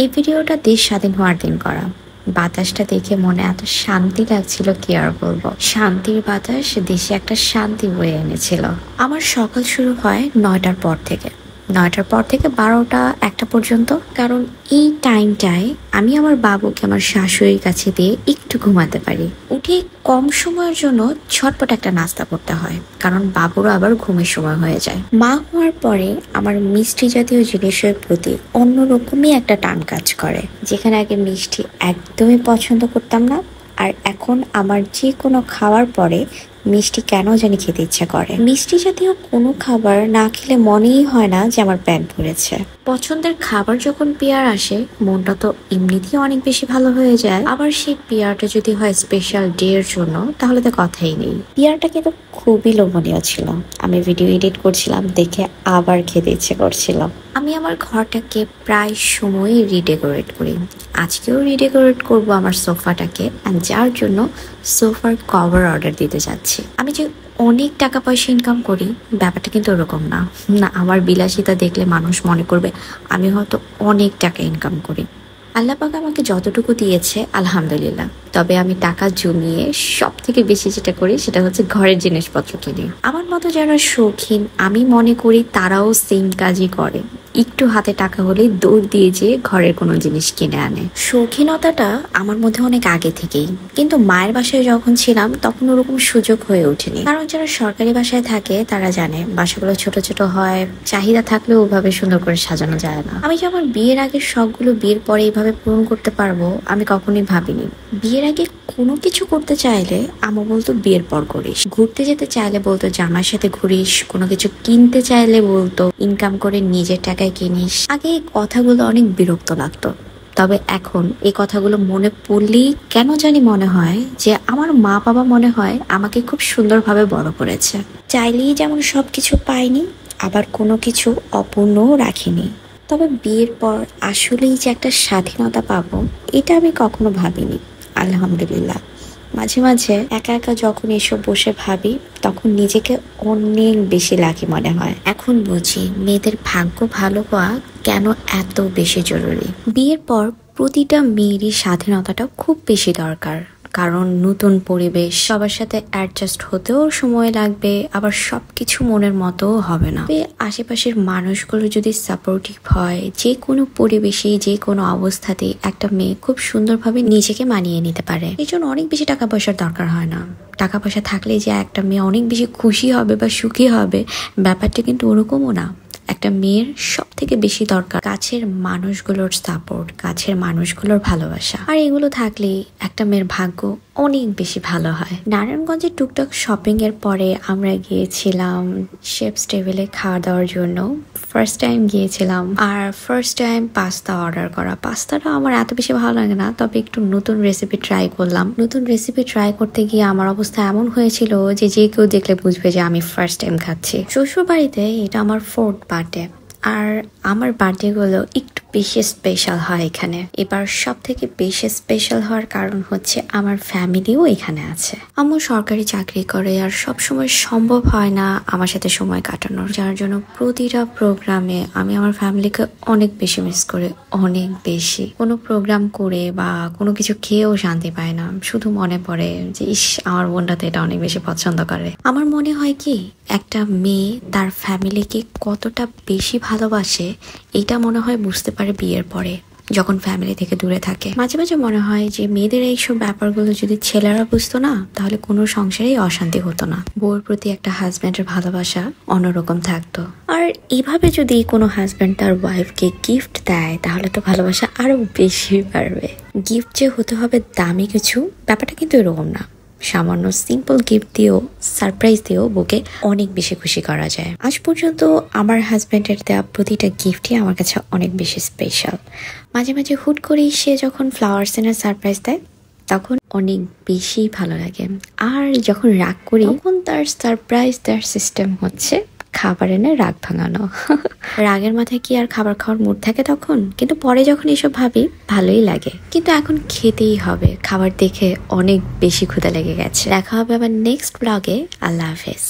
এই ভিডিওটা দেশ স্বাধীন হওয়ার দিন করা। বাতাসটা দেখে মনে এত শান্তি লাগছিল কি আর বলবো। শান্তির বাতাস দেশে একটা শান্তি বয়ে এনেছিল। আমার সকাল শুরু হয় 9টার পর থেকে। 9টার পর থেকে 12টা 1টা পর্যন্ত। কারণ এই টাইমটায় আমি আমার বাবুকে আমার শাশুড়ির কাছে দিয়ে একটু ঘুমাতে পারি। উঠে কম সময়ের জন্য ঝটপট একটা নাস্তা করতে হয়, কারণ বাবুরও আবার ঘুমের সময় হয়ে যায়। মা হওয়ার পরে আমার মিষ্টি জাতীয় জিনিসের প্রতি অন্যরকমই একটা টান কাজ করে। যেখানে আগে মিষ্টি একদমই পছন্দ করতাম না, আর এখন আমার যে কোনো খাওয়ার পরে মিষ্টি কেন জানি খেতে ইচ্ছা করে। মিষ্টি জাতীয় কোনো খাবার না খেলে মনেই হয় না যে আমার পেট ভরেছে। পছন্দের খাবার যখন পেয়ার আসে, মনটা তো এমনিতেই অনেক বেশি ভালো হয়ে যায়। আবার সেই পেয়ারটা যদি হয় স্পেশাল ডে এর জন্য, তাহলে তো কথাই নেই। পেয়ারটা কিন্তু খুবই লোভনীয় ছিল। আমি ভিডিও এডিট করছিলাম দেখে আবার খেতে ইচ্ছে করছিল। আমি আমার ঘরটাকে প্রায় সময়ই রিডেকোরেট করি। আজকেও রিডেকোরেট করব আমার সোফাটাকে, যার জন্য সোফার কভার অর্ডার দিতে যাচ্ছি। আমি যে অনেক টাকা পয়সা ইনকাম করি, ব্যাপারটা কিন্তু ওরকম না। আমার বিলাসিতা দেখলে মানুষ মনে করবে আমি হয়তো অনেক টাকা ইনকাম করি। আল্লাহ পাক আমাকে যতটুকু দিয়েছে আলহামদুলিল্লাহ। তবে আমি টাকা জমিয়ে সব থেকে বেশি যেটা করি সেটা হচ্ছে ঘরের জিনিসপত্র কিনি। আমার মতো যারা শৌখিন, আমি মনে করি তারাও সেম কাজই করে। একটু হাতে টাকা হলেই দৌড় দিয়ে যেয়ে ঘরের কোনো জিনিস কিনে আনে। শৌখিনতাটা আমার মধ্যে অনেক আগে থেকেই, কিন্তু মায়ের বাসায় যখন ছিলাম তখন ওরকম সুযোগ হয়ে ওঠেনি। কারণ যারা সরকারি বাসায় থাকে তারা জানে বাসাগুলো ছোট ছোট হয়, চাহিদা থাকলেও ওভাবে সুন্দর করে সাজানো যায় না। আমি যে আমার বিয়ের আগের শখগুলো বিয়ের পরে এইভাবে পূরণ করতে পারবো আমি কখনোই ভাবিনি। বিয়ের আগে কোনো কিছু করতে চাইলে আম্মু বলতো বিয়ের পর করিস, ঘুরতে যেতে চাইলে বলতো জামার সাথে ঘুরিস, কোনো কিছু কিনতে চাইলে বলতো ইনকাম করে নিজের টাকায় কিনিস। আগে এই কথাগুলো অনেক বিরক্ত লাগতো, তবে এখন এই কথাগুলো মনে পড়লেই কেন জানি মনে হয় যে আমার মা বাবা মনে হয় আমাকে খুব সুন্দরভাবে বড় করেছে। চাইলেই যেমন সবকিছু পাইনি, আবার কোনো কিছু অপূর্ণও রাখিনি। তবে বিয়ের পর আসলেই যে একটা স্বাধীনতা পাবো, এটা আমি কখনো ভাবিনি। আলহামদুলিল্লাহ। মাঝে মাঝে একা একা যখন এসব বসে ভাবি, তখন নিজেকে অনেক বেশি লাকি মনে হয়। এখন বুঝি মেয়েদের ভাগ্য ভালো হওয়া কেন এত বেশি জরুরি। বিয়ের পর প্রতিটা মেয়েরই স্বাধীনতাটা খুব বেশি দরকার। কারণ নতুন পরিবেশ, সবার সাথে অ্যাডজাস্ট হতেও সময় লাগবে, আবার সবকিছু মনের মতো হবে না। আশেপাশের মানুষগুলো যদি সাপোর্টিভ হয়, যে কোনো পরিবেশে যে কোনো অবস্থাতে একটা মেয়ে খুব সুন্দরভাবে নিজেকে মানিয়ে নিতে পারে। এই জন্য অনেক বেশি টাকা পয়সার দরকার হয় না। টাকা পয়সা থাকলে যে একটা মেয়ে অনেক বেশি খুশি হবে বা সুখী হবে, ব্যাপারটা কিন্তু ওরকমও না। একটা মেয়ের সব থেকে বেশি দরকার কাছের মানুষগুলোর সাপোর্ট, কাছের মানুষগুলোর ভালোবাসা। আর এগুলো থাকলেই একটা মেয়ের ভাগ্য অনেক বেশি ভালো হয়। নারায়ণগঞ্জে টুকটাক শপিং এর পরে আমরা গিয়েছিলাম শেফস টেবিলে খাওয়া দাওয়ার জন্য। ফার্স্ট টাইম গিয়েছিলাম, আর ফার্স্ট টাইম পাস্তা অর্ডার করা। পাস্তাটা আমার এত বেশি ভালো লাগে না, তবে একটু নতুন রেসিপি ট্রাই করলাম। নতুন রেসিপি ট্রাই করতে গিয়ে আমার অবস্থা এমন হয়েছিল যে যে কেউ দেখলে বুঝবে যে আমি ফার্স্ট টাইম খাচ্ছি। শ্বশুর বাড়িতে এটা আমার 4th বার্থডে, আর আমার বার্থডে গুলো একটু বেশি স্পেশাল হয় এখানে। এবার সব থেকে বেশি স্পেশাল হওয়ার কারণ হচ্ছে আমার ফ্যামিলিও এখানে আছে। আম্মু সরকারি চাকরি করে, আর সব সময় সম্ভব হয় না আমার সাথে সময় কাটানোর, যার জন্য প্রতিটা প্রোগ্রামে আমি আমার ফ্যামিলিকে অনেক বেশি মিস করি। অনেক বেশি। কোনো প্রোগ্রাম করে বা কোনো কিছু খেয়েও শান্তি পায় না, শুধু মনে পড়ে যে ইস, আমার বোনটা তো এটা অনেক বেশি পছন্দ করে। আমার মনে হয় কি, একটা মেয়ে তার ফ্যামিলিকে কতটা বেশি ভালোবাসে এটা মনে হয় বুঝতে পারে বিয়ের পরে, যখন ফ্যামিলি থেকে দূরে থাকে। মাঝে মাঝে মনে হয় যে মেয়েদের এইসব ব্যাপারগুলো যদি ছেলেরা বুঝতো না, তাহলে কোনো সংসারেই অশান্তি হতো না। বউর প্রতি একটা হাজব্যান্ডের ভালোবাসা অন্যরকম থাকতো। আর এভাবে যদি কোনো হাজব্যান্ড তার ওয়াইফকে গিফট দেয়, তাহলে তো ভালোবাসা আরো বেশি বাড়বে। গিফট যে হতে হবে দামি কিছু, ব্যাপারটা কিন্তু এরকম না। সামান্য সিম্পল গিফট দিয়েও, সারপ্রাইজ দিয়েও বউকে অনেক বেশি খুশি করা যায়। আজ পর্যন্ত আমার হাজব্যান্ডের দেওয়া প্রতিটা গিফটই আমার কাছে অনেক বেশি স্পেশাল। মাঝে মাঝে হুট করেই সে যখন ফ্লাওয়ার্স এনে সারপ্রাইজ দেয়, তখন অনেক বেশি ভালো লাগে। আর যখন রাগ করি, তখন তার সারপ্রাইজ দেওয়ার সিস্টেম হচ্ছে খাবার এনে রাগ ভাঙানো। রাগের মাথায় কি আর খাবার খাওয়ার মুড থাকে তখন? কিন্তু পরে যখন এসব ভাবি ভালোই লাগে। কিন্তু এখন খেতেই হবে, খাবার দেখে অনেক বেশি ক্ষুধা লেগে গেছে। দেখা হবে আবার নেক্সট ব্লগে। আল্লাহ হাফেজ।